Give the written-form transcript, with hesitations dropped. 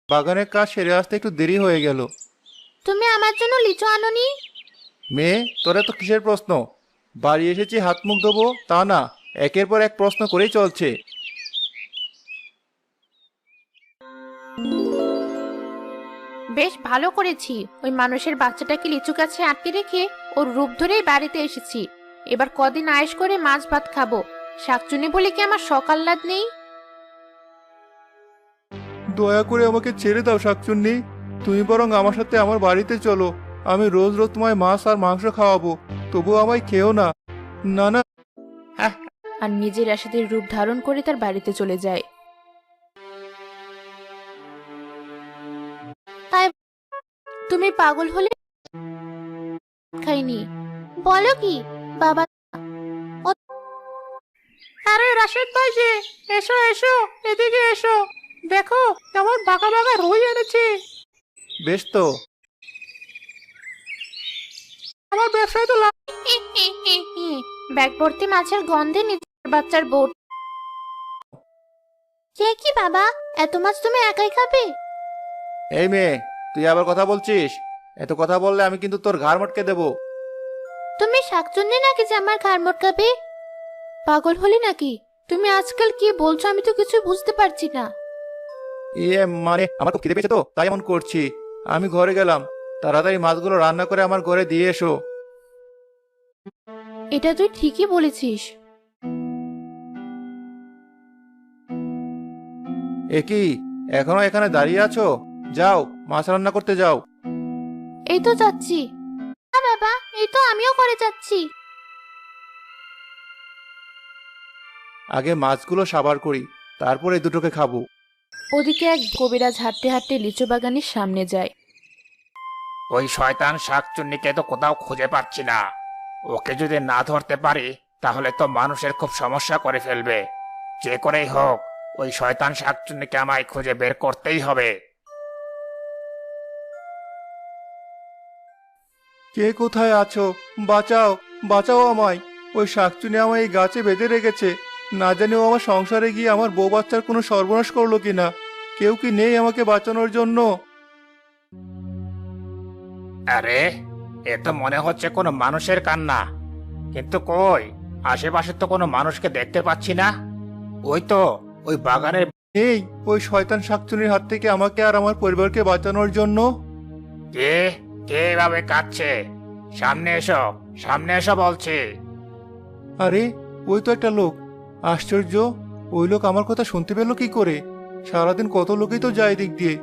বাগানের কাজ সেরে আসতে একটু দেরি হয়ে গেল। তুমি আমার জন্য লিচু আনোনি? মেয়ে, তোরা তো কিসের প্রশ্ন? বাড়ি এসেছি হাত মুখ ধোবো তা না, একের পর এক প্রশ্ন করেই চলছে। বেশ ভালো করেছি, ওই মানুষের বাচ্চাটাকে লিচু গাছে আটকে রেখে ওর রূপ ধরেই বাড়িতে এসেছি। এবার কদিন আয়েশ করে মাছ ভাত খাবো। শাকচুনি বলে কি আমার শখ আহ্লাদ নেই? দয়া করে আমাকে ছেড়ে দাও শাকচুন্নি। তুমি বরং আমার সাথে আমার বাড়িতে চলো। আমি রোজ রোজ তোমায় মাছ আর মাংস খাওয়াবো, তবু আমায় খেও না। না না। আর নিজের আশাদের রূপ ধারণ করে তার বাড়িতে চলে যায়। তাই তুমি পাগল হলে? খাইনি। বলো কি বাবা? আরে রাশেদ ভাই যে, এসো এসো, এদিকে এসো। দেখো কেমন বাঁকা বাঁকা রুই এনেছি। বেশ তো। আমার ব্যবসায় তো লাভ। ব্যাগ ভর্তি মাছের গন্ধে নিজের বাচ্চার বোট। কে কি বাবা, এত মাছ তুমি একাই খাবে? এই মেয়ে, তুই আবার কথা বলছিস? এত কথা বললে আমি কিন্তু তোর ঘাড় মটকে দেবো। তুমি শাকচুন্নি নাকি যে আমার ঘাড় মটকাবে? পাগল হলি নাকি? তুমি আজকাল কি বলছো আমি তো কিছু বুঝতে পারছি না। ইয়ে মানে আমার খুব খিদে পেয়েছে তো তাই এমন করছি। আমি ঘরে গেলাম, তাড়াতাড়ি মাছগুলো রান্না করে আমার ঘরে দিয়ে এসো। এটা তুই ঠিকই বলেছিস। এ কি, এখনো এখানে দাঁড়িয়ে আছো? যাও, মাছ রান্না করতে যাও। এই তো যাচ্ছি। না বাবা, এই তো আমিও করে যাচ্ছি। আগে মাছগুলো সাবার করি, তারপরে দুটোকে খাবো। ওদিকে এক কবিরাজ হাঁটতে হাঁটতে লিচু বাগানের সামনে যায়। ওই শয়তান শাকচুন্নিকে তো কোথাও খুঁজে পাচ্ছি না। ওকে যদি না ধরতে পারি তাহলে তো মানুষের খুব সমস্যা করে ফেলবে। যে করেই হোক ওই শয়তান শাকচুন্নিকে আমায় খুঁজে বের করতেই হবে। কে কোথায় আছো? বাঁচাও, বাঁচাও আমায়। ওই শাকচুনি আমায় এই গাছে বেঁধে রেখেছে। না জানি ও আমার সংসারে গিয়ে আমার বউ বাচ্চার কোনো সর্বনাশ করলো কিনা। কেউ কি নেই আমাকে বাঁচানোর জন্য? আরে, এ তো মনে হচ্ছে কোনো মানুষের কান্না। কিন্তু কই, আশেপাশে তো কোনো মানুষকে দেখতে পাচ্ছি না। ওই তো, ওই বাগানের। এই, ওই শয়তান শাকচুনির হাত থেকে আমাকে আর আমার পরিবারকে বাঁচানোর জন্য। কে কে এভাবে কাঁদছে? সামনে এসো, সামনে এসো বলছি। আরে, ওই তো একটা লোক। আশ্চর্য, ওই লোক আমার কথা শুনতে পেলো কি করে? সারাদিন কত লোকই তো যায় দিক দিয়ে।